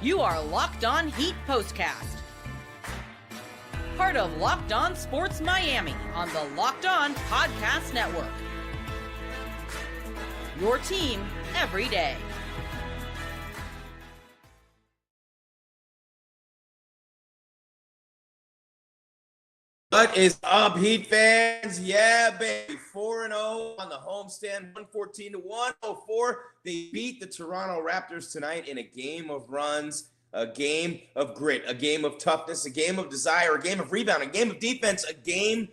You are Locked On Heat Postcast, part of Locked On Sports Miami on the Locked On Podcast Network. Your team every day. What is up, Heat fans? Yeah, baby. 4-0 on the homestand, 114-104. They beat the Toronto Raptors tonight in a game of runs, a game of grit, a game of toughness, a game of desire, a game of rebound, a game of defense, a game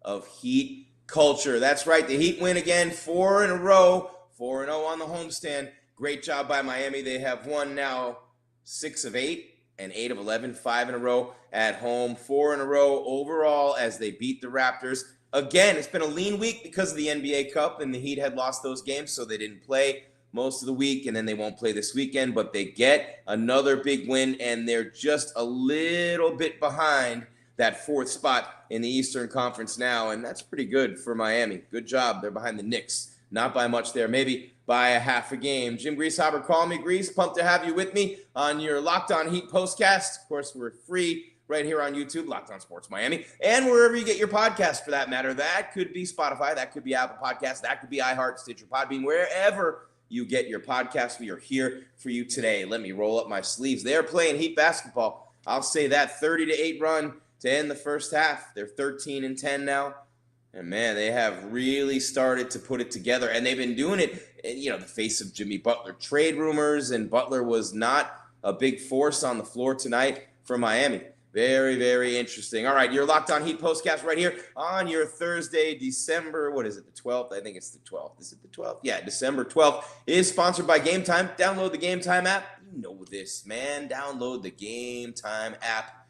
of Heat culture. That's right. The Heat win again, 4 in a row, 4-0 on the homestand. Great job by Miami. They have won now 6 of 8. And 8 of 11, 5 in a row at home, 4 in a row overall as they beat the Raptors. Again, it's been a lean week because of the NBA Cup, and the Heat had lost those games, so they didn't play most of the week, and then they won't play this weekend. But they get another big win, and they're just a little bit behind that 4th spot in the Eastern Conference now, and that's pretty good for Miami. Good job. They're behind the Knicks. Not by much there, maybe by a half a game. Jim Grieshaber, call me Grease. Pumped to have you with me on your Locked On Heat postcast. Of course, we're free right here on YouTube, Locked On Sports Miami, and wherever you get your podcast for that matter. That could be Spotify, that could be Apple Podcasts, that could be iHeart, Stitcher, Podbean, wherever you get your podcast. We are here for you today. Let me roll up my sleeves. They are playing Heat basketball. I'll say that 30-8 run to end the first half. They're 13-10 now. And, man, they have really started to put it together. And they've been doing it, in, the face of Jimmy Butler trade rumors. And Butler was not a big force on the floor tonight for Miami. Very, very interesting. All right, you're Locked On Heat postcast right here on your Thursday, December, what is it, the 12th? I think it's the 12th. Is it the 12th? Yeah, December 12th. It is sponsored by Gametime. Download the Gametime app. You know this, man. Download the Gametime app.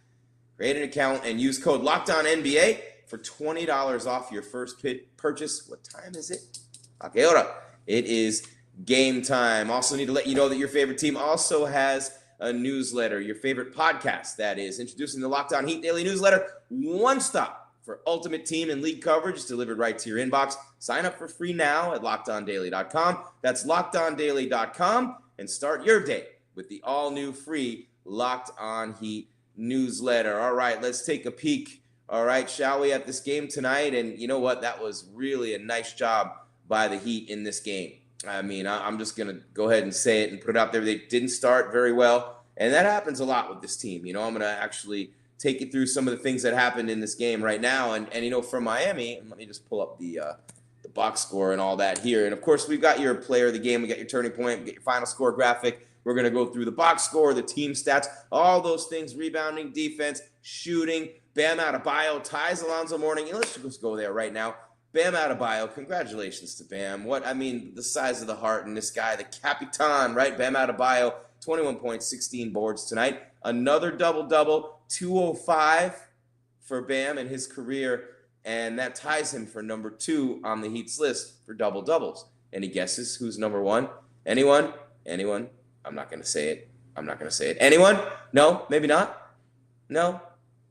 Create an account and use code LOCKEDONNBA for $20 off your first purchase. What time is it? Okay, hold up. It is game time. Also need to let you know that your favorite team also has a newsletter. Your favorite podcast, that is. Introducing the Locked On Heat Daily Newsletter. One stop for ultimate team and league coverage delivered right to your inbox. Sign up for free now at LockedOnDaily.com. That's LockedOnDaily.com. And start your day with the all-new free Locked On Heat newsletter. All right, let's take a peek. All right, shall we, at this game tonight? And you know what? That was really a nice job by the Heat in this game. I mean, I'm just going to go ahead and say it and put it out there. They didn't start very well, and that happens a lot with this team. I'm going to actually take you through some of the things that happened in this game right now. And from Miami, and let me just pull up the box score and all that here. And, of course, we've got your player of the game. We got your turning point. We got your final score graphic. We're going to go through the box score, the team stats, all those things, rebounding, defense, shooting. Bam Adebayo ties Alonzo Mourning. Let's just go there right now. Bam Adebayo, congratulations to Bam. The size of the heart in this guy, the Capitan, right? Bam Adebayo, 21 points, 16 boards tonight. Another double-double, 205 for Bam in his career, and that ties him for number 2 on the Heat's list for double-doubles. Any guesses who's number 1? Anyone? I'm not going to say it. Anyone? No? Maybe not? No?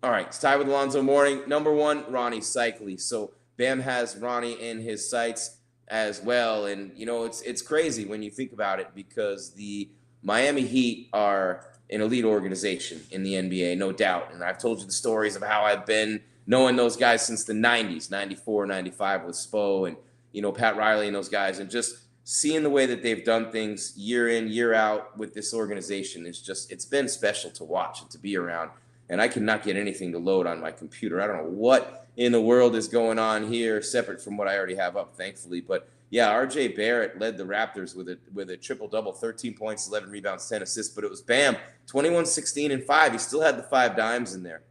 All right, it's tied with Alonzo Mourning. Number 1, Ronnie Cycli. So Bam has Ronnie in his sights as well. And, it's crazy when you think about it because the Miami Heat are an elite organization in the NBA, no doubt. And I've told you the stories of how I've been knowing those guys since the 90s, 94, 95 with Spo and, Pat Riley and those guys. And just seeing the way that they've done things year in, year out with this organization, it's been special to watch and to be around. And I cannot get anything to load on my computer. I don't know what in the world is going on here, separate from what I already have up, thankfully. But, yeah, R.J. Barrett led the Raptors with a triple-double, 13 points, 11 rebounds, 10 assists. But it was Bam, 21, 16, and 5. He still had the 5 dimes in there.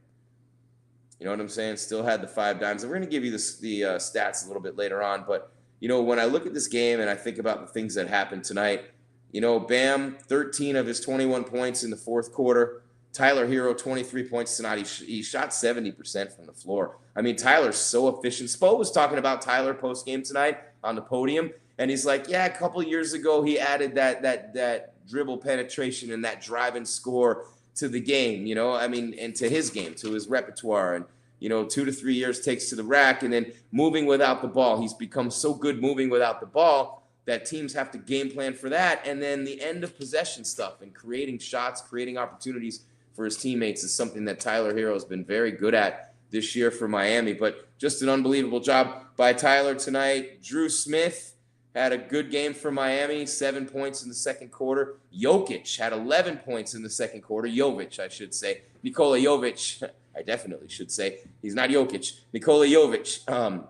You know what I'm saying? Still had the 5 dimes. And we're going to give you the stats a little bit later on. But, when I look at this game and I think about the things that happened tonight, Bam, 13 of his 21 points in the fourth quarter. Tyler Hero, 23 points tonight. He shot 70% from the floor. I mean, Tyler's so efficient. Spo was talking about Tyler post-game tonight on the podium, and he's like, yeah, a couple years ago he added that dribble penetration and that drive and score to the game, and to his game, to his repertoire. And, 2 to 3 years takes to the rack, and then moving without the ball. He's become so good moving without the ball that teams have to game plan for that. And then the end of possession stuff and creating shots, creating opportunities for his teammates is something that Tyler Hero has been very good at this year for Miami. But just an unbelievable job by Tyler tonight. Drew Smith had a good game for Miami, 7 points in the second quarter. Jokic had 11 points in the second quarter. Jovic, I should say. Nikola Jovic, I definitely should say. He's not Jokic. Nikola Jovic,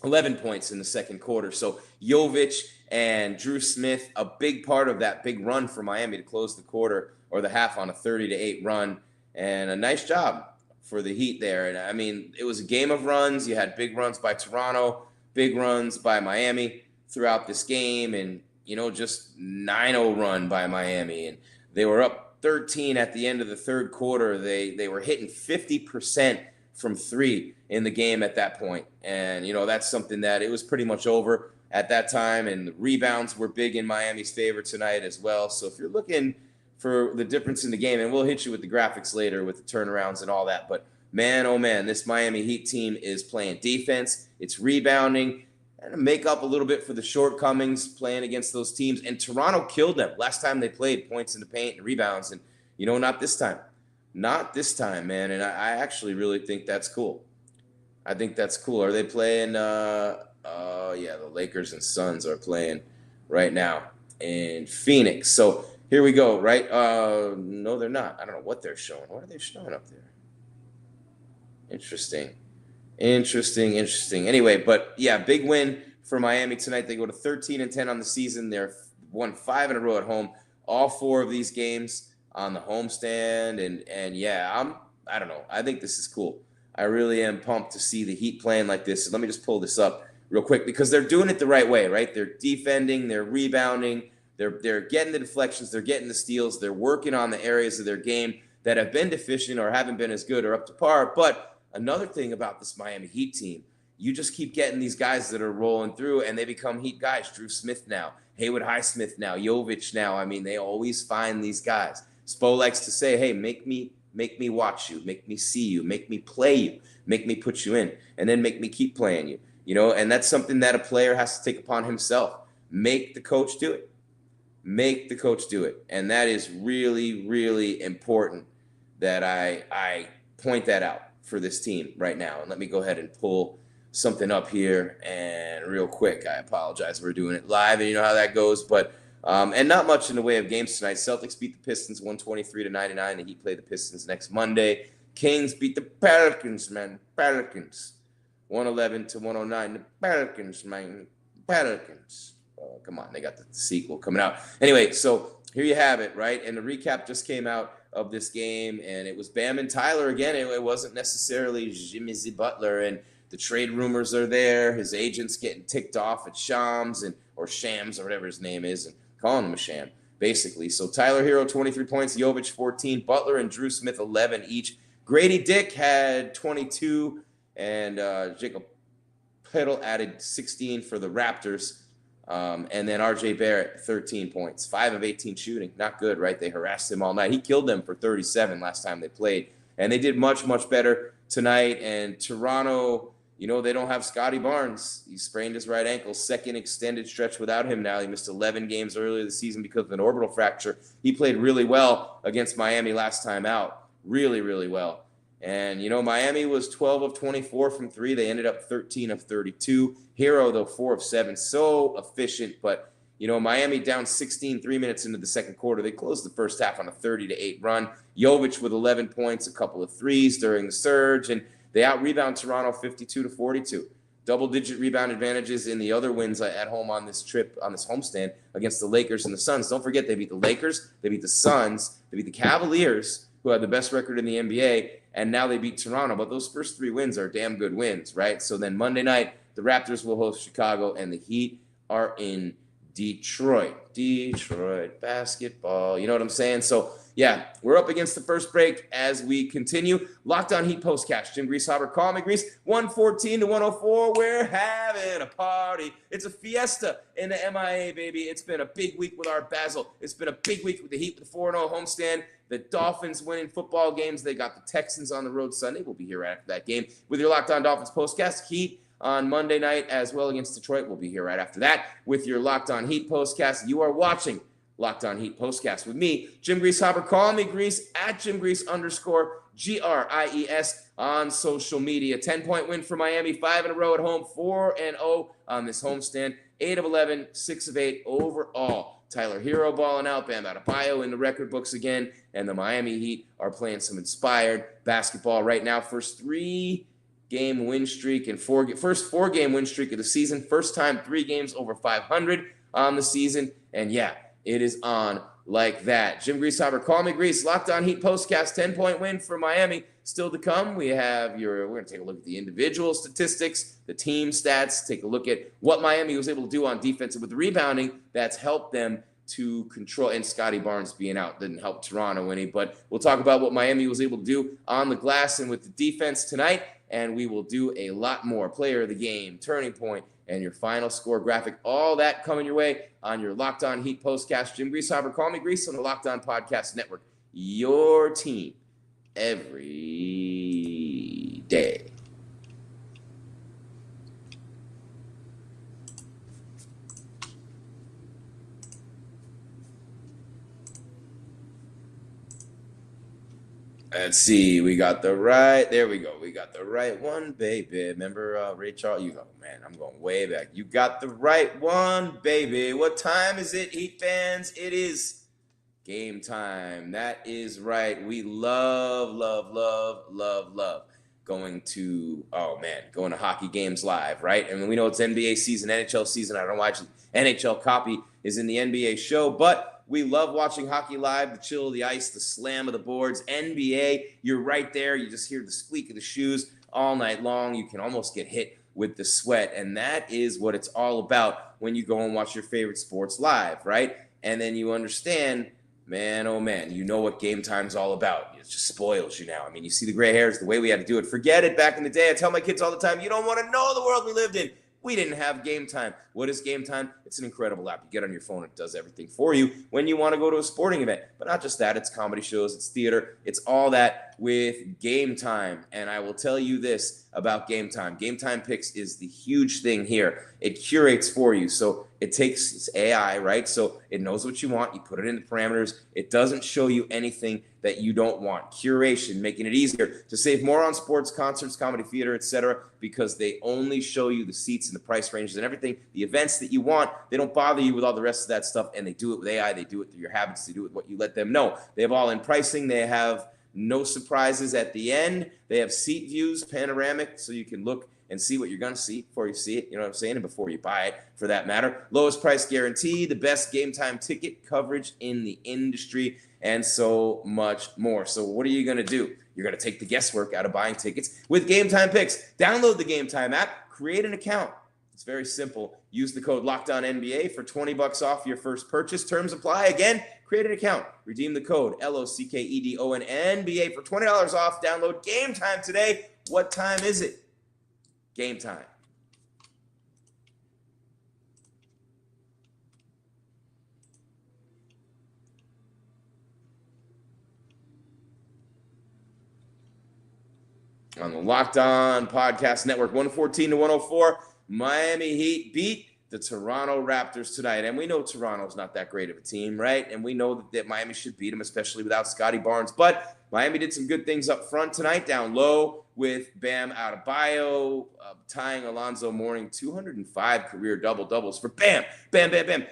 11 points in the second quarter. So Jovic and Drew Smith, a big part of that big run for Miami to close the quarter or the half on a 30-8 run. And a nice job for the Heat there. And I mean, it was a game of runs. You had big runs by Toronto, big runs by Miami throughout this game, and just 9-0 run by Miami, and they were up 13 at the end of the third quarter. They were hitting 50% from three in the game at that point, and that's something that it was pretty much over at that time. And the rebounds were big in Miami's favor tonight as well. So if you're looking for the difference in the game, and we'll hit you with the graphics later with the turnarounds and all that, but man, oh man, this Miami Heat team is playing defense. It's rebounding and make up a little bit for the shortcomings playing against those teams. And Toronto killed them last time they played, points in the paint and rebounds. And, not this time. Not this time, man. And I actually really think that's cool. I think that's cool. Are they playing? Yeah, the Lakers and Suns are playing right now in Phoenix. So here we go, right? No, they're not. I don't know what they're showing. What are they showing up there? Interesting. Anyway, but yeah, big win for Miami tonight. They go to 13-10 on the season. They're won 5 in a row at home. All 4 of these games on the homestand. And yeah, I don't know. I think this is cool. I really am pumped to see the Heat playing like this. So let me just pull this up real quick because they're doing it the right way, right? They're defending, they're rebounding, they're getting the deflections, they're getting the steals, they're working on the areas of their game that have been deficient or haven't been as good or up to par. But another thing about this Miami Heat team, you just keep getting these guys that are rolling through, and they become Heat guys. Drew Smith now, Haywood Highsmith now, Jovic now. I mean, they always find these guys. Spo likes to say, hey, make me watch you, make me see you, make me play you, make me put you in, and then make me keep playing you. And that's something that a player has to take upon himself. Make the coach do it. Make the coach do it. And that is really, really important that I point that out for this team right now. And let me go ahead and pull something up here and real quick. I apologize. We're doing it live and you know how that goes, but and not much in the way of games tonight. Celtics beat the Pistons 123-99. The Heat play the Pistons next Monday. Kings beat the Pelicans, man. Pelicans 111-109. The Pelicans, man. Pelicans. Oh, come on. They got the sequel coming out. Anyway, so here you have it, right? And the recap just came out of this game, and it was Bam and Tyler again. It wasn't necessarily Jimmy Z. Butler, and the trade rumors are there. His agent's getting ticked off at Shams or Shams or whatever his name is, and calling him a sham, basically. So Tyler Hero, 23 points, Jovic, 14, Butler and Drew Smith, 11 each. Grady Dick had 22, and Jacob Peddle added 16 for the Raptors. And then R.J. Barrett, 13 points, 5 of 18 shooting. Not good, right? They harassed him all night. He killed them for 37 last time they played. And they did much, much better tonight. And Toronto, they don't have Scotty Barnes. He sprained his right ankle. Second extended stretch without him now. He missed 11 games earlier this season because of an orbital fracture. He played really well against Miami last time out. Really, really well. And, Miami was 12 of 24 from three. They ended up 13 of 32. Hero, though, 4 of 7. So efficient. But, Miami down 16 3 minutes into the second quarter. They closed the first half on a 30-8 run. Jovic with 11 points, a couple of threes during the surge. And they out-rebound Toronto 52-42. Double-digit rebound advantages in the other wins at home on this trip, on this homestand against the Lakers and the Suns. Don't forget, they beat the Lakers, they beat the Suns, they beat the Cavaliers, who had the best record in the NBA, and now they beat Toronto. But those first 3 wins are damn good wins, right? So then Monday night, the Raptors will host Chicago, and the Heat are in Detroit. Detroit basketball. You know what I'm saying? So, yeah, we're up against the first break as we continue. Locked On Heat postcast. Jim Grieshaber, call me Grease. 114-104. We're having a party. It's a fiesta in the MIA, baby. It's been a big week with our Basel. It's been a big week with the Heat with the 4-0 homestand. The Dolphins winning football games. They got the Texans on the road Sunday. We'll be here after that game with your Locked On Dolphins postcast. Heat on Monday night as well against Detroit. We'll be here right after that with your Locked On Heat postcast. You are watching Locked On Heat postcast with me, Jim Grieshaber. Call me Grease at JimGrease_GRIES on social media. 10-point win for Miami, 5 in a row at home, 4-0 on this homestand, 8 of 11, 6 of 8 overall. Tyler Hero balling out, Bam Adebayo in the record books again, and the Miami Heat are playing some inspired basketball right now. First 3-game win streak and first 4-game win streak of the season. First time 3 games over 500 on the season, and yeah, it is on like that. Jim Grieshaber, call me Grease. Locked On Heat postcast, 10-point win for Miami. Still to come, we're going to take a look at the individual statistics, the team stats, take a look at what Miami was able to do on defense with the rebounding that's helped them to control, and Scotty Barnes being out didn't help Toronto any, but we'll talk about what Miami was able to do on the glass and with the defense tonight, and we will do a lot more. Player of the game, turning point, and your final score graphic, all that coming your way on your Locked On Heat postcast. Jim Grieshaber, call me Grease on the Locked On Podcast Network. Your team every day. Let's see. We got the right. There we go. We got the right one, baby. Remember Ray Charles? You go, man. I'm going way back. You got the right one, baby. What time is it, Heat fans? It is game time. That is right. We love going to hockey games live, right? And we know it's NBA season, NHL season. I don't watch NHL copy is in the NBA show, but we love watching hockey live, the chill of the ice, the slam of the boards. NBA, you're right there. You just hear the squeak of the shoes all night long. You can almost get hit with the sweat, and that is what it's all about when you go and watch your favorite sports live, right? And then you understand, man, oh man, you know what game time's all about. It just spoils you now. I mean, you see the gray hairs, the way we had to do it. Forget it back in the day. I tell my kids all the time, you don't want to know the world we lived in. We didn't have Game Time. What is Game Time? It's an incredible app. You get on your phone, it does everything for you when you want to go to a sporting event. But not just that, it's comedy shows, it's theater, it's all that with Game Time. And I will tell you this about Game Time. Game Time Picks is the huge thing here. It curates for you. So it takes its AI, right? So it knows what you want. You put it in the parameters. It doesn't show you anything that you don't want. Curation, making it easier to save more on sports, concerts, comedy, theater, etc., because they only show you the seats and the price ranges and everything, the events that you want. They don't bother you with all the rest of that stuff, and they do it with AI. They do it through your habits. They do it with what you let them know. They have all-in pricing. They have no surprises at the end. They have seat views, panoramic, so you can look and see what you're going to see before you see it, you know what I'm saying, and before you buy it, for that matter. Lowest price guarantee, the best Game Time ticket coverage in the industry, and so much more. So what are you going to do? You're going to take the guesswork out of buying tickets with Game Time Picks. Download the Game Time app, create an account. It's very simple. Use the code LOCKEDONNBA for $20 off your first purchase. Terms apply. Again, create an account. Redeem the code LOCKEDONNBA for $20 off. Download Game Time today. What time is it? Game time. On the Locked On Podcast Network, 114 to 104, Miami Heat beat the Toronto Raptors tonight. And we know Toronto's not that great of a team, right? And we know that Miami should beat them, especially without Scotty Barnes. But Miami did some good things up front tonight, down low with Bam Adebayo, tying Alonzo Mourning 205 career double-doubles for Bam.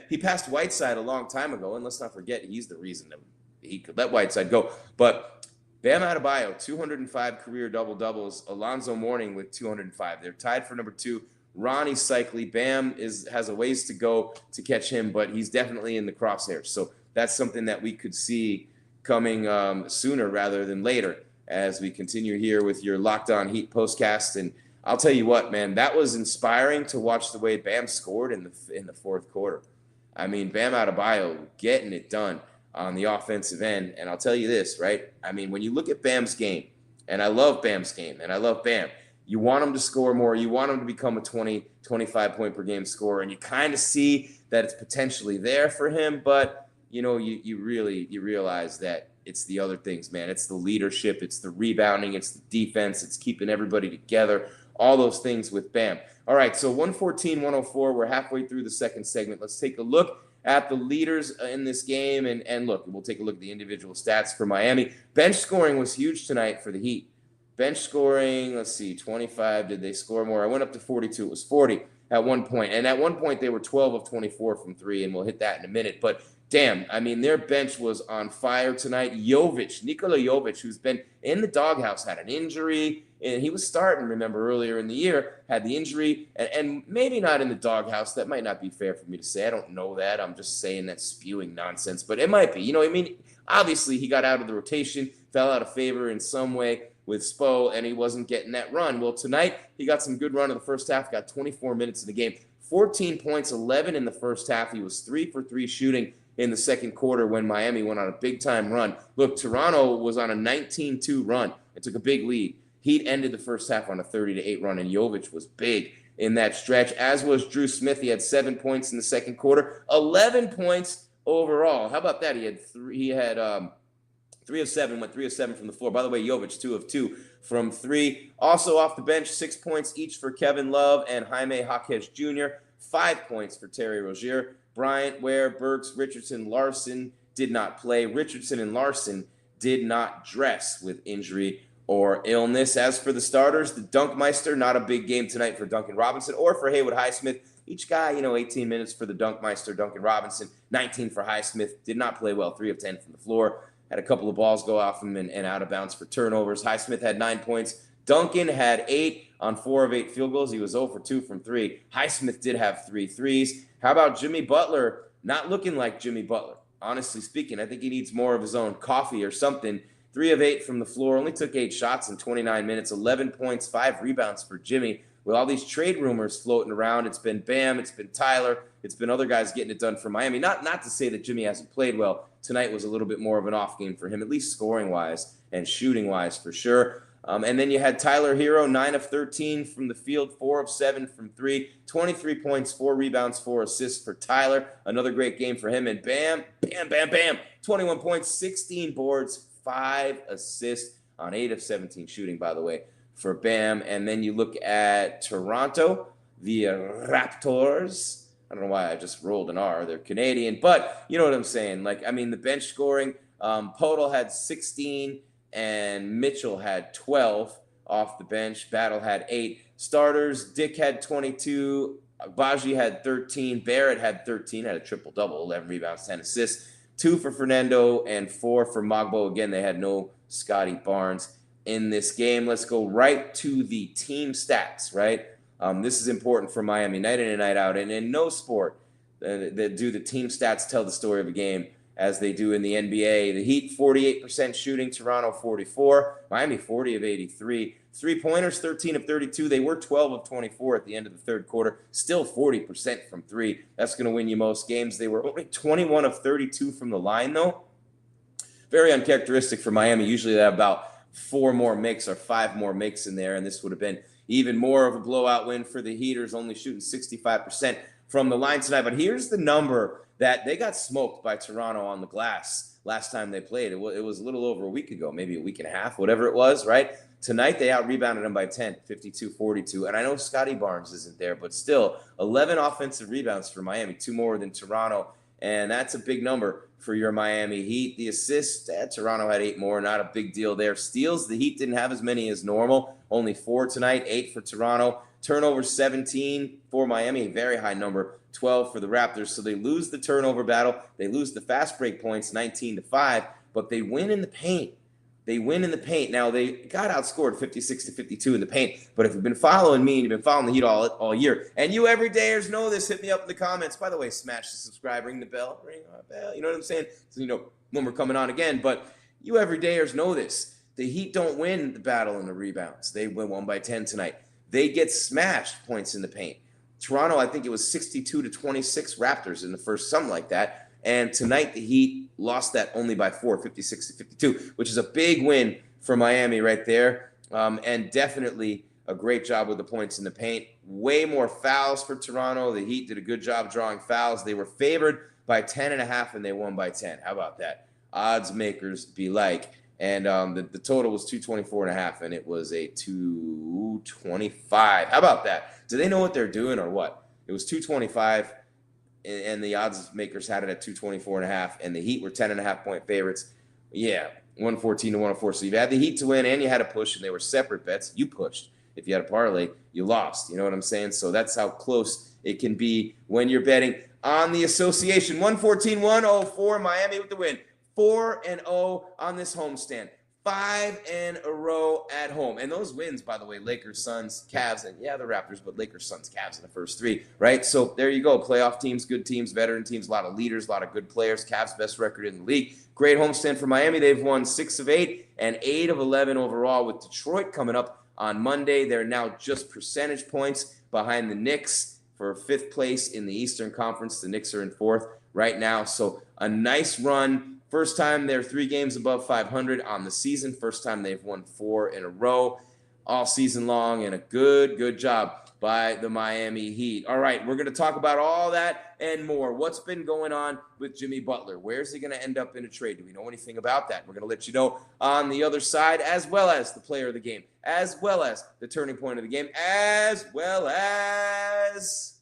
He passed Whiteside a long time ago, and let's not forget, he's the reason that he could let Whiteside go. But Bam Adebayo, 205 career double-doubles. Alonzo Mourning with 205. They're tied for number 2. Ronnie Cycli. Bam has a ways to go to catch him, but he's definitely in the crosshairs. So that's something that we could see coming sooner rather than later as we continue here with your Locked On Heat postcast. And I'll tell you what, man, that was inspiring to watch the way Bam scored in the fourth quarter. I mean, Bam Adebayo getting it done on the offensive end. And I'll tell you this, right? I mean, when you look at Bam's game, and I love Bam's game, and I love Bam, you want him to score more. You want him to become a 20, 25-point per game scorer, and you kind of see that it's potentially there for him. But, you know, you realize that it's the other things, man. It's the leadership. It's the rebounding. It's the defense. It's keeping everybody together. All those things with Bam. All right, so 114-104. We're halfway through the second segment. Let's take a look at the leaders in this game. And look, we'll take a look at the individual stats for Miami. Bench scoring was huge tonight for the Heat. Bench scoring, let's see, 25. Did they score more? I went up to 42. It was 40 at one point. And at one point, they were 12 of 24 from three, and we'll hit that in a minute. But damn, I mean, their bench was on fire tonight. Nikola Jovic, who's been in the doghouse, had an injury. And he was starting, remember, earlier in the year, had the injury, and maybe not in the doghouse. That might not be fair for me to say. I don't know that. I'm just saying that spewing nonsense, but it might be. You know what I mean? Obviously, he got out of the rotation, fell out of favor in some way with Spo, and he wasn't getting that run. Well, tonight, he got some good run in the first half, got 24 minutes in the game, 14 points, 11 in the first half. He was 3 for 3 shooting in the second quarter when Miami went on a big-time run. Look, Toronto was on a 19-2 run. It took a big lead. Heat ended the first half on a 30-8 run, and Jovic was big in that stretch, as was Drew Smith. He had 7 points in the second quarter, 11 points overall. How about that? He had 3 of 7, went 3 of 7 from the floor. By the way, Jovic 2 of 2 from 3. Also off the bench, 6 points each for Kevin Love and Jaime Jaquez Jr., 5 points for Terry Rozier. Bryant, Ware, Burks, Richardson, Larson did not play. Richardson and Larson did not dress with injury or illness. As for the starters, the Dunkmeister, not a big game tonight for Duncan Robinson or for Haywood Highsmith. Each guy, 18 minutes for the Dunkmeister, Duncan Robinson, 19 for Highsmith. Did not play well, 3 of 10 from the floor. Had a couple of balls go off him and out of bounds for turnovers. Highsmith had 9 points. Duncan had 8 on 4 of 8 field goals. He was 0 for 2 from 3. Highsmith did have 3 threes. How about Jimmy Butler? Not looking like Jimmy Butler. Honestly speaking, I think he needs more of his own coffee or something. 3 of 8 from the floor, only took 8 shots in 29 minutes, 11 points, 5 rebounds for Jimmy. With all these trade rumors floating around, it's been Bam, it's been Tyler, it's been other guys getting it done for Miami. Not to say that Jimmy hasn't played well. Tonight was a little bit more of an off game for him, at least scoring-wise and shooting-wise for sure. And then you had Tyler Hero, 9 of 13 from the field, 4 of 7 from 3, 23 points, 4 rebounds, 4 assists for Tyler. Another great game for him. And Bam, 21 points, 16 boards, 5 assists on 8 of 17 shooting, by the way, for Bam. And then you look at Toronto, the Raptors. I don't know why I just rolled an R. They're Canadian, but you know what I'm saying. The bench scoring, Podol had 16 and Mitchell had 12 off the bench. Battle had 8. Starters, Dick had 22. Agbaji had 13. Barrett had 13, had a triple-double, 11 rebounds, 10 assists. 2 for Fernando and 4 for Mogbo. Again, they had no Scotty Barnes in this game. Let's go right to the team stats, right? This is important for Miami, night in and night out. And in no sport that do the team stats tell the story of a game as they do in the NBA. The Heat, 48% shooting. Toronto, 44. Miami, 40 of 83. 3-pointers, 13 of 32. They were 12 of 24 at the end of the third quarter. Still 40% from 3. That's going to win you most games. They were only 21 of 32 from the line, though. Very uncharacteristic for Miami. Usually they have about 4 more makes or 5 more makes in there, and this would have been even more of a blowout win for the Heaters, only shooting 65% from the line tonight. But here's the number that they got smoked by Toronto on the glass last time they played. It was a little over a week ago, maybe a week and a half, whatever it was, right? Tonight, they out-rebounded them by 10, 52-42. And I know Scotty Barnes isn't there, but still, 11 offensive rebounds for Miami, 2 more than Toronto. And that's a big number for your Miami Heat. The assists, Toronto had 8 more, not a big deal there. Steals, the Heat didn't have as many as normal, only 4 tonight, 8 for Toronto. Turnovers, 17 for Miami, a very high number, 12 for the Raptors. So they lose the turnover battle. They lose the fast break points, 19-5, but they win in the paint. They win in the paint. Now, they got outscored 56-52 in the paint, but if you've been following me and you've been following the Heat all year, and you everydayers know this, hit me up in the comments. By the way, smash the subscribe, ring the bell, you know what I'm saying? So, when we're coming on again, but you everydayers know this. The Heat don't win the battle in the rebounds. They win 1 by 10 tonight. They get smashed points in the paint. Toronto, I think it was 62-26 Raptors in the first, something like that. And tonight, the Heat lost that only by 4, 56-52, which is a big win for Miami right there. And definitely a great job with the points in the paint. Way more fouls for Toronto. The Heat did a good job drawing fouls. They were favored by 10.5, and they won by 10. How about that? Odds makers be like. And the total was 224.5, and it was a 225. How about that? Do they know what they're doing or what? It was 225, and the odds makers had it at 224.5, and the Heat were 10.5-point favorites. Yeah, 114 to 104. So you had the Heat to win, and you had a push, and they were separate bets. You pushed. If you had a parlay, you lost. You know what I'm saying? So that's how close it can be when you're betting on the association. 114-104, Miami with the win. 4-0 on this homestand. 5 in a row at home. And those wins, by the way, Lakers, Suns, Cavs, and yeah, the Raptors, but Lakers, Suns, Cavs in the first 3, right? So there you go. Playoff teams, good teams, veteran teams, a lot of leaders, a lot of good players. Cavs best record in the league. Great homestand for Miami. They've won 6 of 8 and 8 of 11 overall, with Detroit coming up on Monday. They're now just percentage points behind the Knicks for 5th place in the Eastern Conference. The Knicks are in 4th right now. So a nice run. First time they're 3 games above 500 on the season. First time they've won 4 in a row all season long, and a good job by the Miami Heat. All right, we're going to talk about all that and more. What's been going on with Jimmy Butler? Where's he going to end up in a trade? Do we know anything about that? We're going to let you know on the other side, as well as the player of the game, as well as the turning point of the game, as well as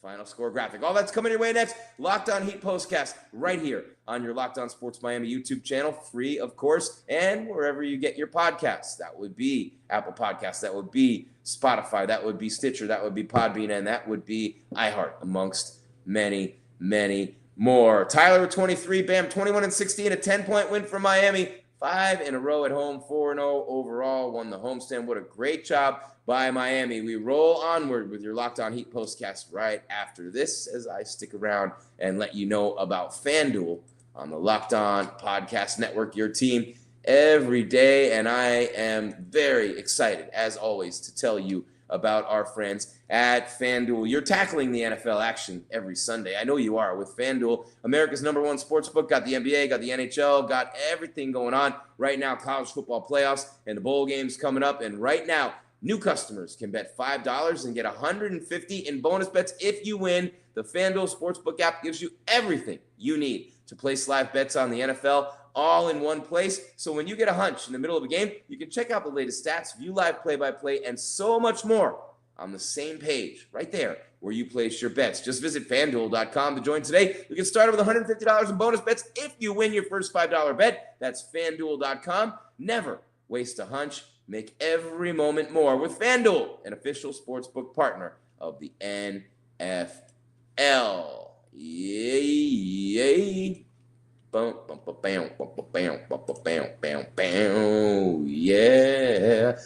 final score graphic. All that's coming your way next. Locked On Heat Postcast right here on your Locked On Sports Miami YouTube channel, free, of course, and wherever you get your podcasts. That would be Apple Podcasts, that would be Spotify, that would be Stitcher, that would be Podbean, and that would be iHeart, amongst many more. Tyler with 23, Bam 21-16, a 10-point win for Miami. 5 in a row at home, 4-0 overall, won the homestand. What a great job by Miami. We roll onward with your Locked On Heat Postcast right after this, as I stick around and let you know about FanDuel on the Locked On Podcast Network, your team every day. And I am very excited, as always, to tell you about our friends at FanDuel. You're tackling the NFL action every Sunday. I know you are with FanDuel, America's #1 sportsbook. Got the NBA, got the NHL, got everything going on right now. College football playoffs and the bowl games coming up. And right now, new customers can bet $5 and get $150 in bonus bets if you win. The FanDuel Sportsbook app gives you everything you need to place live bets on the NFL all in one place. So when you get a hunch in the middle of a game, you can check out the latest stats, view live play-by-play, and so much more on the same page right there where you place your bets. Just visit FanDuel.com to join today. You can start with $150 in bonus bets if you win your first $5 bet. That's FanDuel.com. Never waste a hunch. Make every moment more with FanDuel, an official sportsbook partner of the NFL. Yay. Yeah.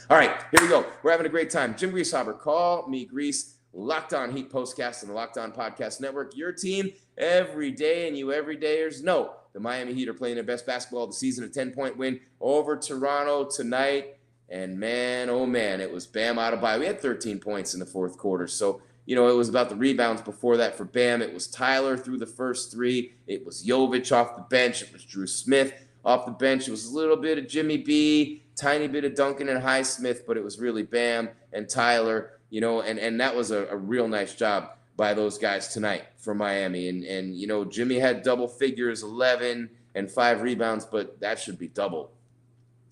All right, here we go. We're having a great time. Jim Grieshaber, call me Grease. Locked On Heat Postcast and the Locked On Podcast Network. Your team every day, and you everydayers know the Miami Heat are playing their best basketball of the season. A 10-point win over Toronto tonight. And man, oh man, it was Bam Adebayo. We had 13 points in the fourth quarter. So, you know, it was about the rebounds before that for Bam. It was Tyler through the first 3. It was Jovic off the bench. It was Drew Smith off the bench. It was a little bit of Jimmy B, tiny bit of Duncan and Highsmith, but it was really Bam and Tyler, you know, and that was a real nice job by those guys tonight for Miami. And you know, Jimmy had double figures, 11 and 5 rebounds, but that should be double.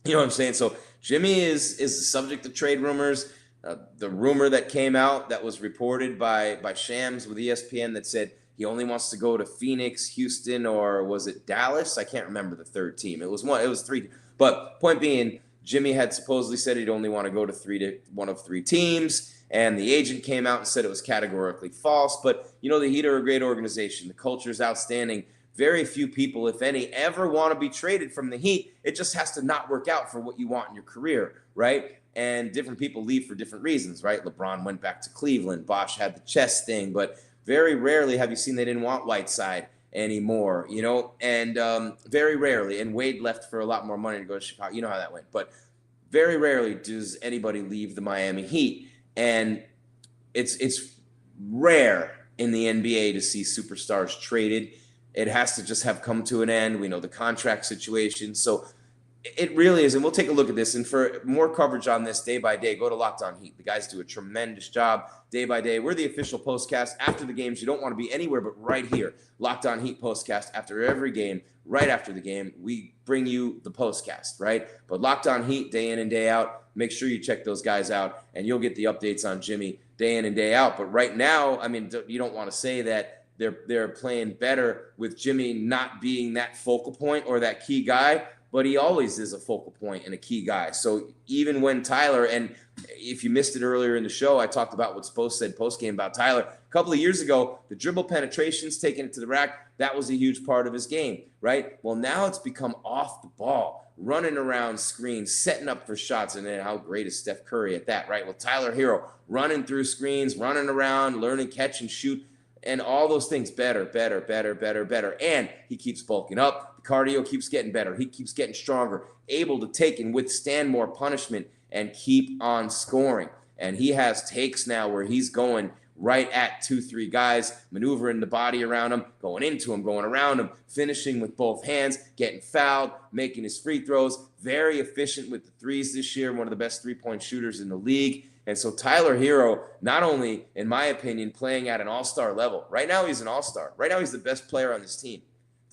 You know what I'm saying? So Jimmy is the subject of trade rumors. The rumor that came out that was reported by Shams with ESPN that said he only wants to go to Phoenix, Houston, or was it Dallas? I can't remember the third team. It was 3. But point being, Jimmy had supposedly said he'd only want to go to one of 3 teams, and the agent came out and said it was categorically false. But, you know, the Heat are a great organization. The culture is outstanding. Very few people, if any, ever want to be traded from the Heat. It just has to not work out for what you want in your career, right? And different people leave for different reasons, right? LeBron went back to Cleveland. Bosh had the chest thing, but very rarely have you seen they didn't want Whiteside anymore, you know? And very rarely, and Wade left for a lot more money to go to Chicago. You know how that went. But very rarely does anybody leave the Miami Heat. And it's rare in the NBA to see superstars traded. It has to just have come to an end. We know the contract situation. So It really is, and we'll take a look at this. And for more coverage on this day by day, go to Locked On Heat. The guys do a tremendous job day by day. We're the official postcast after the games. You don't want to be anywhere but right here. Locked On Heat postcast after every game, right after the game. We bring you the postcast, right? But Locked On Heat day in and day out. Make sure you check those guys out, and you'll get the updates on Jimmy day in and day out. But right now, I mean, you don't want to say that they're playing better with Jimmy not being that focal point or that key guy. But he always is a focal point and a key guy. So even when Tyler, and if you missed it earlier in the show, I talked about what Spo said post-game about Tyler. A couple of years ago, the dribble penetrations, taking it to the rack, that was a huge part of his game, right? Well, now it's become off the ball, running around screens, setting up for shots. And then how great is Steph Curry at that, right? Well, Tyler Hero running through screens, running around, learning catch and shoot, and all those things better. And he keeps bulking up. The cardio keeps getting better. He keeps getting stronger, able to take and withstand more punishment and keep on scoring. And he has takes now where he's going right at 2-3 guys, maneuvering the body around him, going into him, going around him, finishing with both hands, getting fouled, making his free throws. Very efficient with the threes this year, one of the best three-point shooters in the league. And so Tyler Hero, not only, in my opinion, playing at an all-star level. Right now he's an all-star. Right now he's the best player on this team.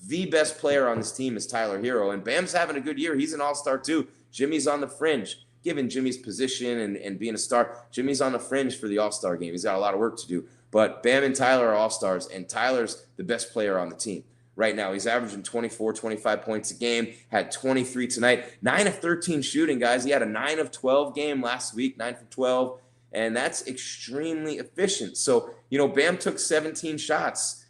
The best player on this team is Tyler Hero. And Bam's having a good year. He's an all-star too. Jimmy's on the fringe. Given Jimmy's position and being a star, Jimmy's on the fringe for the all-star game. He's got a lot of work to do. But Bam and Tyler are all-stars, and Tyler's the best player on the team right now. He's averaging 24, 25 points a game, had 23 tonight. 9 of 13 shooting, guys. He had a 9 of 12 game last week, 9 for 12, and that's extremely efficient. So, Bam took 17 shots,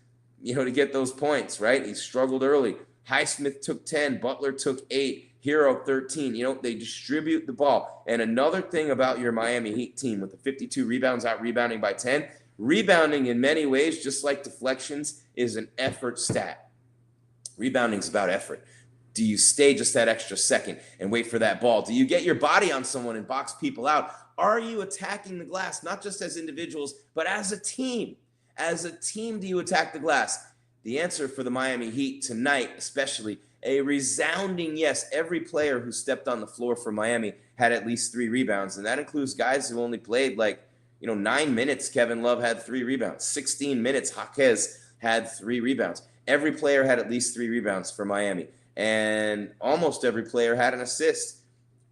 to get those points, right? He struggled early. Highsmith took 10. Butler took 8. Hero 13. They distribute the ball. And another thing about your Miami Heat team with the 52 rebounds, out rebounding by 10, rebounding in many ways, just like deflections, is an effort stat. Rebounding is about effort. Do you stay just that extra second and wait for that ball? Do you get your body on someone and box people out? Are you attacking the glass, not just as individuals, but as a team? As a team, do you attack the glass? The answer for the Miami Heat tonight, especially, a resounding yes. Every player who stepped on the floor for Miami had at least 3 rebounds, and that includes guys who only played 9 minutes. Kevin Love had 3 rebounds. 16 minutes, Jaquez had 3 rebounds. Every player had at least 3 rebounds for Miami, and almost every player had an assist.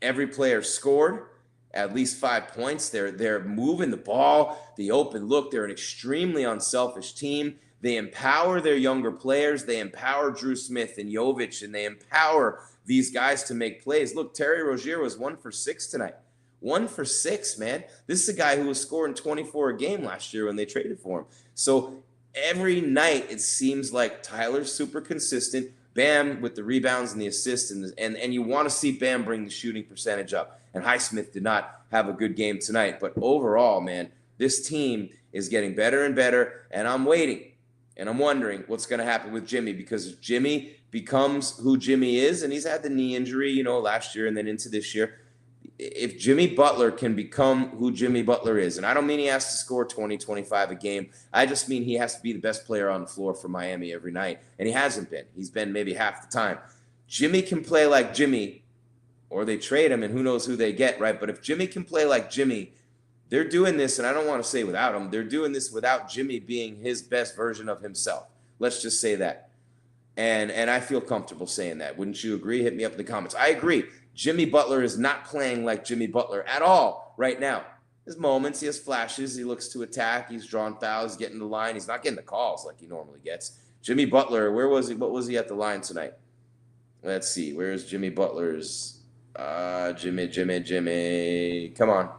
Every player scored at least 5 points. They're moving the ball, the open look. They're an extremely unselfish team. They empower their younger players. They empower Drew Smith and Jovic, and they empower these guys to make plays. Look, Terry Rozier was 1 for 6 tonight. 1 for 6, man. This is a guy who was scoring 24 a game last year when they traded for him. So every night it seems like Tyler's super consistent. Bam with the rebounds and the assists, and you want to see Bam bring the shooting percentage up. And Highsmith did not have a good game tonight. But overall, man, this team is getting better and better, and I'm waiting. And I'm wondering what's going to happen with Jimmy, because if Jimmy becomes who Jimmy is, and he's had the knee injury, last year and then into this year, if Jimmy Butler can become who Jimmy Butler is, and I don't mean he has to score 20, 25 a game. I just mean he has to be the best player on the floor for Miami every night, and he hasn't been. He's been maybe half the time. Jimmy can play like Jimmy, or they trade him, and who knows who they get, right? But if Jimmy can play like Jimmy, they're doing this, and I don't want to say without him. They're doing this without Jimmy being his best version of himself. Let's just say that. And I feel comfortable saying that. Wouldn't you agree? Hit me up in the comments. I agree. Jimmy Butler is not playing like Jimmy Butler at all right now. There's moments. He has flashes. He looks to attack. He's drawing fouls, getting the line. He's not getting the calls like he normally gets. Jimmy Butler, where was he? What was he at the line tonight? Let's see. Where's Jimmy Butler's? Jimmy. Come on.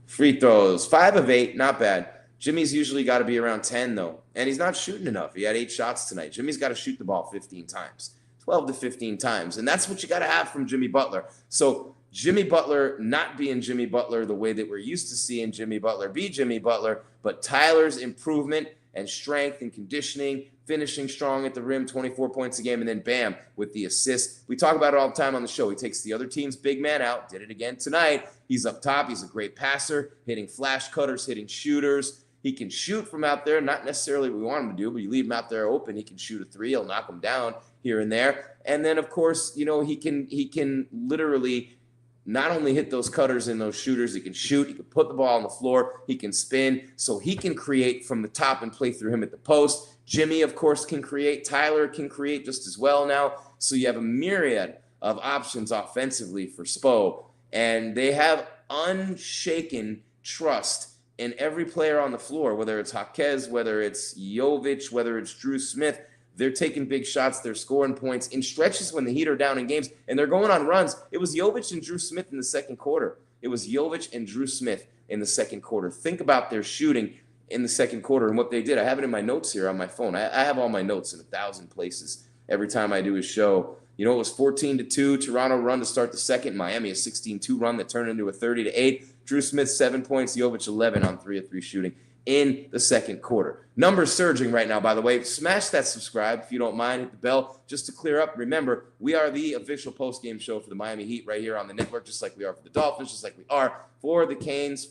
Free throws, 5 of 8, not bad. Jimmy's usually got to be around 10, though, and he's not shooting enough. He had 8 shots tonight. Jimmy's got to shoot the ball 15 times, 12 to 15 times, and that's what you got to have from Jimmy Butler. So Jimmy Butler not being Jimmy Butler the way that we're used to seeing Jimmy Butler be Jimmy Butler, but Tyler's improvement and strength and conditioning, finishing strong at the rim, 24 points a game, and then bam, with the assist. We talk about it all the time on the show. He takes the other team's big man out, did it again tonight. He's up top. He's a great passer, hitting flash cutters, hitting shooters. He can shoot from out there, not necessarily what we want him to do, but you leave him out there open, he can shoot a three, he'll knock him down here and there. And then, of course, he can literally not only hit those cutters and those shooters, he can shoot, he can put the ball on the floor, he can spin, so he can create from the top and play through him at the post. Jimmy, of course, can create. Tyler can create just as well now. So you have a myriad of options offensively for Spo, and they have unshaken trust in every player on the floor, whether it's Jaquez, whether it's Jovic, whether it's Drew Smith. They're taking big shots. They're scoring points in stretches when the Heat are down in games, and they're going on runs. It was Jovic and Drew Smith in the second quarter. It was Jovic and Drew Smith in the second quarter. Think about their shooting in the second quarter and what they did. I have it in my notes here on my phone. I have all my notes in 1,000 places every time I do a show. It was 14-2, Toronto run to start the second. Miami a 16-2 run that turned into a 30-8. Drew Smith 7 points, Jovic 11 on 3-of-3 shooting in the second quarter. Numbers surging right now, by the way. Smash that subscribe if you don't mind. Hit the bell just to clear up. Remember, we are the official post-game show for the Miami Heat right here on the network, just like we are for the Dolphins, just like we are for the Canes,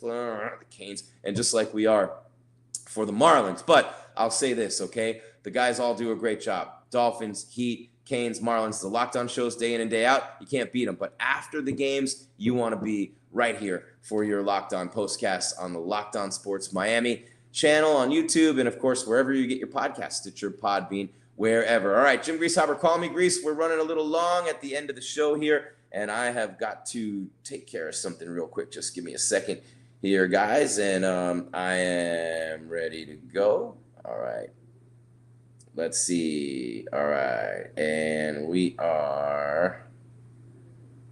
and just like we are for the Marlins. But I'll say this, okay? The guys all do a great job. Dolphins, Heat, Canes, Marlins, the Locked On shows day in and day out. You can't beat them. But after the games, you want to be right here for your Locked On postcasts on the Locked On Sports Miami channel on YouTube, and of course wherever you get your podcast, Stitcher, Podbean, wherever. All right, Jim Grieshaber, call me Grease. We're running a little long at the end of the show here, and I have got to take care of something real quick. Just give me a second here, guys, and I am ready to go. All right. Let's see. All right. And we are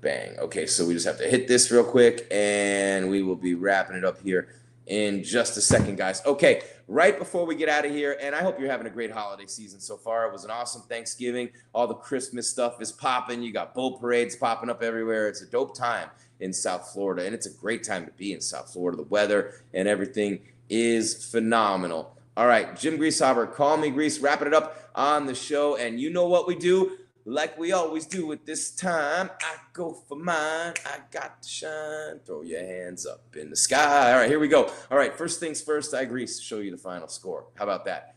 bang. Okay, so we just have to hit this real quick, and we will be wrapping it up here in just a second, guys. Okay, right before we get out of here, and I hope you're having a great holiday season so far. It was an awesome Thanksgiving. All the Christmas stuff is popping. You got boat parades popping up everywhere. It's a dope time in South Florida, and it's a great time to be in South Florida. The weather and everything is phenomenal. All right, Jim Grieshaber, call me Grease, wrapping it up on the show, and you know what we do. Like we always do at this time, I go for mine. I got to shine. Throw your hands up in the sky. All right, here we go. All right, first things first, I Grease show you the final score. How about that?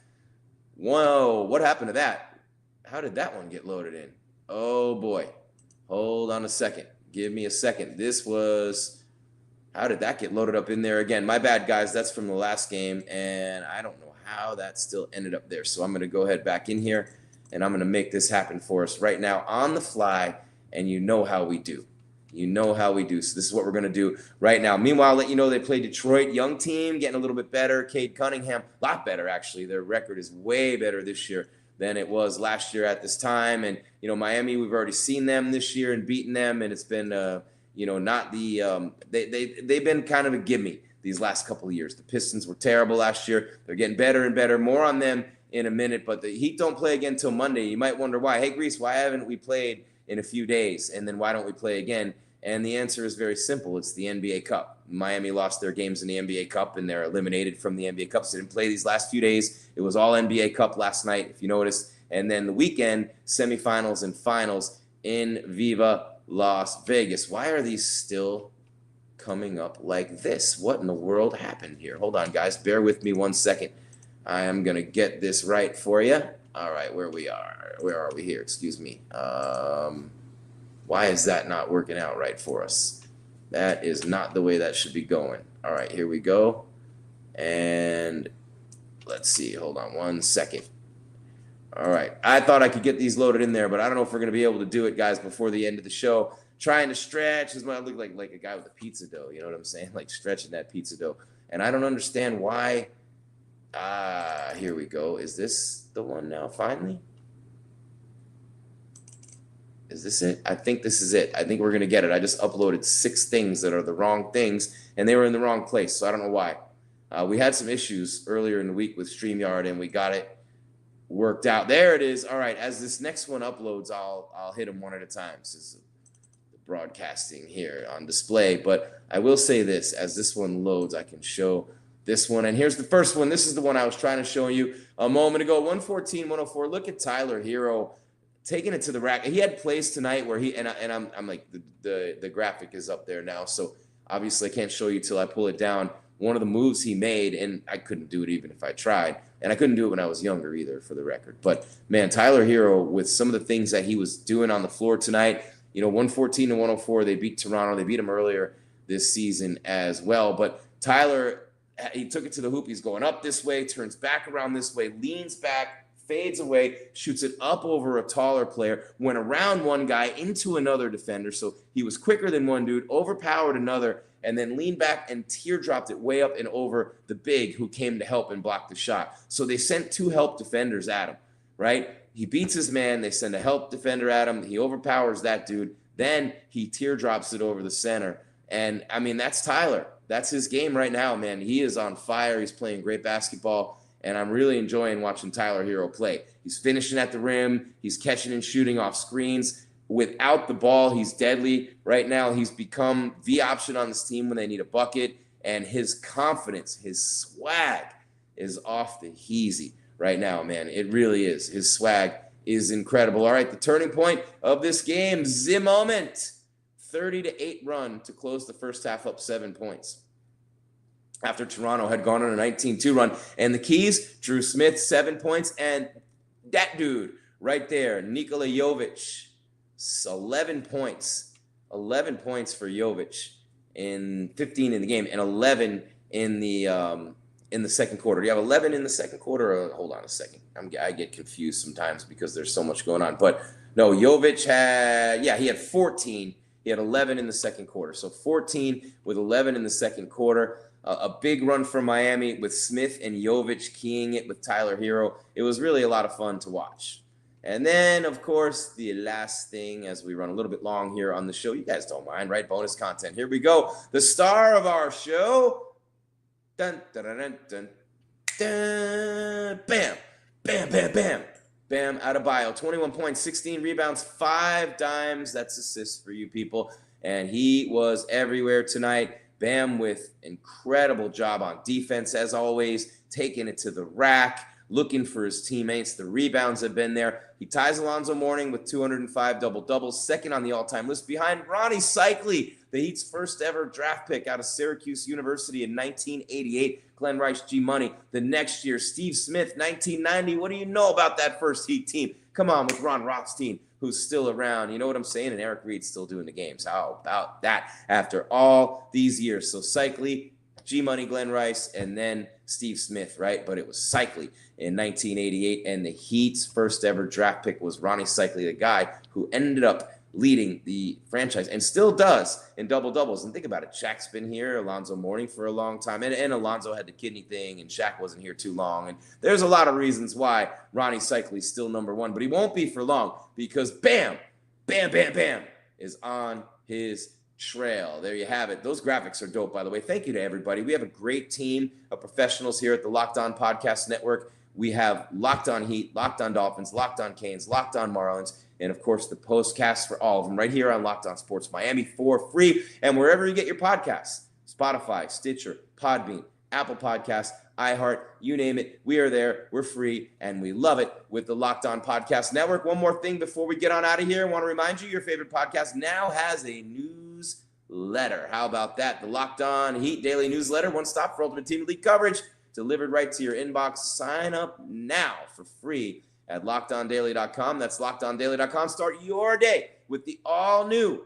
Whoa, what happened to that? How did that one get loaded in? Oh, boy. Hold on a second. Give me a second. How did that get loaded up in there again? My bad, guys. That's from the last game, and I don't know how that still ended up there. So I'm going to go ahead back in here, and I'm going to make this happen for us right now on the fly, and you know how we do. You know how we do. So this is what we're going to do right now. Meanwhile, I'll let you know they play Detroit. Young team, getting a little bit better. Cade Cunningham, a lot better, actually. Their record is way better this year than it was last year at this time. And, Miami, we've already seen them this year and beaten them, and it's been, not the they've been kind of a gimme these last couple of years. The Pistons were terrible last year. They're getting better and better. More on them in a minute, but the Heat don't play again until Monday. You might wonder why. Hey, Grease, why haven't we played in a few days? And then why don't we play again? And the answer is very simple. It's the NBA Cup. Miami lost their games in the NBA Cup, and they're eliminated from the NBA Cup. So they didn't play these last few days. It was all NBA Cup last night, if you noticed. And then the weekend, semifinals and finals in Viva Las Vegas. Why are these still coming up like this? What in the world happened here? Hold on, guys. Bear with me 1 second. I am going to get this right for you. All right, where are we here? Excuse me. Why is that not working out right for us? That is not the way that should be going. All right, here we go. And let's see. Hold on 1 second. All right. I thought I could get these loaded in there, but I don't know if we're going to be able to do it, guys, before the end of the show. Trying to stretch is what I look like a guy with a pizza dough. You know what I'm saying? Like stretching that pizza dough. And I don't understand why. Here we go. Is this the one now, finally? Is this it? I think this is it. I think we're going to get it. I just uploaded 6 things that are the wrong things, and they were in the wrong place, so I don't know why. We had some issues earlier in the week with StreamYard, and we got it worked out. There it is. All right, as this next one uploads, I'll hit them one at a time. This is the broadcasting here on display, but I will say this. As this one loads, I can show this one, and here's the first one. This is the one I was trying to show you a moment ago. 114-104. Look at Tyler Hero taking it to the rack. He had plays tonight where I'm like the graphic is up there now, so obviously I can't show you till I pull it down. one of the moves he made, and I couldn't do it even if I tried, and I couldn't do it when I was younger either, for the record. But, man, Tyler Hero, with some of the things that he was doing on the floor tonight, 114-104, they beat Toronto. They beat him earlier this season as well. But Tyler, he took it to the hoop. He's going up this way, turns back around this way, leans back, fades away, shoots it up over a taller player, went around one guy into another defender. So he was quicker than one dude, overpowered another, and then leaned back and teardropped it way up and over the big who came to help and block the shot. So they sent 2 help defenders at him, right? He beats his man. They send a help defender at him. He overpowers that dude. Then he teardrops it over the center. And, I mean, that's Tyler. That's his game right now, man. He is on fire. He's playing great basketball, and I'm really enjoying watching Tyler Hero play. He's finishing at the rim. He's catching and shooting off screens. Without the ball, he's deadly. Right now, he's become the option on this team when they need a bucket, and his confidence, his swag is off the heezy right now, man. It really is. His swag is incredible. All right, the turning point of this game, the moment. 30-8 run to close the first half, up 7 points. After Toronto had gone on a 19-2 run. And the keys, Drew Smith, 7 points. And that dude right there, Nikola Jovic, 11 points. 11 points for Jovic in 15 in the game and 11 in the second quarter. Do you have 11 in the second quarter? Hold on a second. I get confused sometimes because there's so much going on. But no, Jovic he had 14. He had 11 in the second quarter. So 14 with 11 in the second quarter. A big run from Miami with Smith and Jovic keying it with Tyler Hero. It was really a lot of fun to watch. And then, of course, the last thing, as we run a little bit long here on the show, you guys don't mind, right? Bonus content. Here we go. The star of our show. Dun, dun, dun, dun, dun, dun. Bam, bam, bam, bam. Bam Adebayo, 21 points, 16 rebounds, 5 dimes. That's assists for you people. And he was everywhere tonight. Bam with incredible job on defense, as always, taking it to the rack, looking for his teammates. The rebounds have been there. He ties Alonzo Mourning with 205 double-doubles, second on the all-time list, behind Ronnie Cycli, the Heat's first ever draft pick out of Syracuse University in 1988. Glenn Rice, G Money. The next year, Steve Smith, 1990. What do you know about that first Heat team? Come on, with Ron Rothstein, who's still around. You know what I'm saying? And Eric Reed's still doing the games. How about that after all these years? So Cycli, G Money, Glenn Rice, and then Steve Smith, right? But it was Cycli in 1988, and the Heat's first ever draft pick was Ronnie Cycli, the guy who ended up leading the franchise and still does in double-doubles. And think about it. Shaq's been here, Alonzo Mourning for a long time, and Alonzo had the kidney thing, and Shaq wasn't here too long. And there's a lot of reasons why Ronnie Cycli's still number one, but he won't be for long because bam, bam, bam, bam is on his trail. There you have it. Those graphics are dope, by the way. Thank you to everybody. We have a great team of professionals here at the Locked On Podcast Network. We have Locked On Heat, Locked On Dolphins, Locked On Canes, Locked On Marlins, and, of course, the postcasts for all of them right here on Locked On Sports Miami for free and wherever you get your podcasts, Spotify, Stitcher, Podbean, Apple Podcasts, iHeart, you name it. We are there. We're free, and we love it with the Locked On Podcast Network. One more thing before we get on out of here. I want to remind you your favorite podcast now has a newsletter. How about that? The Locked On Heat Daily Newsletter, one stop for Ultimate Team Elite coverage, delivered right to your inbox. Sign up now for free at LockedOnDaily.com. That's LockedOnDaily.com. Start your day with the all-new,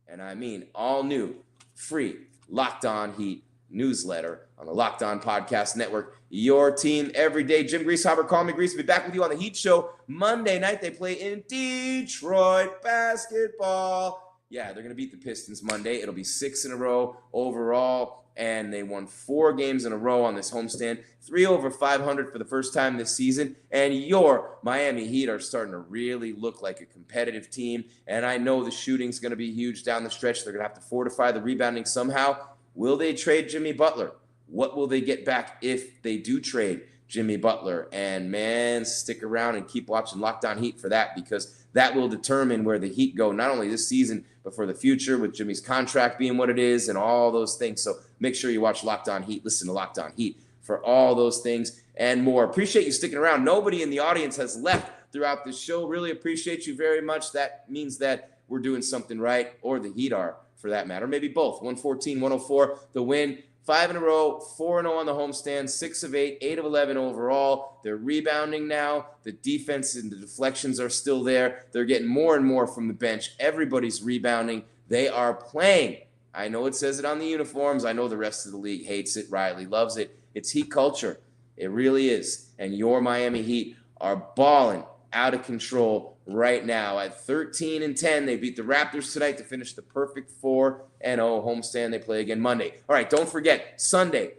and I mean all-new, free Locked On Heat newsletter on the Locked On Podcast Network. Your team every day. Jim Grieshaber, call me Grease. I'll be back with you on the Heat Show Monday night. They play in Detroit basketball. Yeah, they're going to beat the Pistons Monday. It'll be 6 in a row overall. And they won 4 games in a row on this homestand, 3 over 500 for the first time this season. And your Miami Heat are starting to really look like a competitive team. And I know the shooting's going to be huge down the stretch. They're going to have to fortify the rebounding somehow. Will they trade Jimmy Butler? What will they get back if they do trade Jimmy Butler? And, man, stick around and keep watching Locked On Heat for that, because that will determine where the Heat go, not only this season, but for the future, with Jimmy's contract being what it is and all those things. So make sure you watch Locked On Heat, listen to Locked On Heat for all those things and more. Appreciate you sticking around. Nobody in the audience has left throughout this show. Really appreciate you very much. That means that we're doing something right, or the Heat are, for that matter. Maybe both. 114-104, the win 5 in a row, 4-0 on the homestand, 6 of 8, 8 of 11 overall. They're rebounding now. The defense and the deflections are still there. They're getting more and more from the bench. Everybody's rebounding. They are playing. I know it says it on the uniforms. I know the rest of the league hates it. Riley loves it. It's Heat culture. It really is. And your Miami Heat are balling out of control right now. At 13-10, they beat the Raptors tonight to finish the perfect 4-0 homestand. They play again Monday. All right, don't forget, Sunday,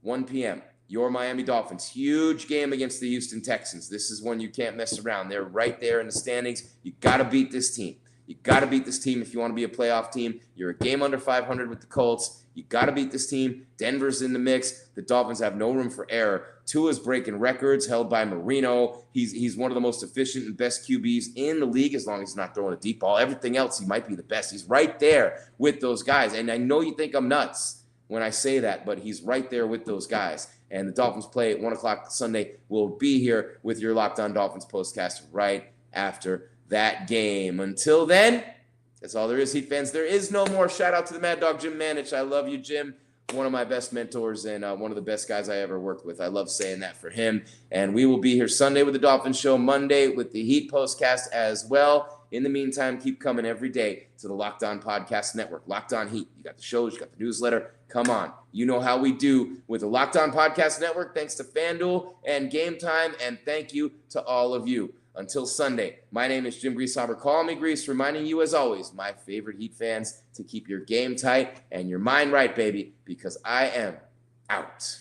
1 p.m., your Miami Dolphins. Huge game against the Houston Texans. This is one you can't mess around. They're right there in the standings. You got to beat this team. You got to beat this team if you want to be a playoff team. You're a game under 500 with the Colts. You got to beat this team. Denver's in the mix. The Dolphins have no room for error. Tua's breaking records held by Marino. He's one of the most efficient and best QBs in the league as long as he's not throwing a deep ball. Everything else, he might be the best. He's right there with those guys. And I know you think I'm nuts when I say that, but he's right there with those guys. And the Dolphins play at 1 o'clock Sunday. We'll be here with your Locked On Dolphins postcast right after that game. Until then, that's all there is, Heat fans. There is no more. Shout out to the Mad Dog, Jim Manich. I love you, Jim. One of my best mentors and one of the best guys I ever worked with. I love saying that for him. And we will be here Sunday with the Dolphins Show, Monday with the Heat postcast as well. In the meantime, keep coming every day to the Locked On Podcast Network. Locked On Heat. You got the shows, you got the newsletter. Come on. You know how we do with the Locked On Podcast Network. Thanks to FanDuel and Gametime, and thank you to all of you. Until Sunday, my name is Jim Grieshaber. Call me Grease, reminding you as always, my favorite Heat fans, to keep your game tight and your mind right, baby, because I am out.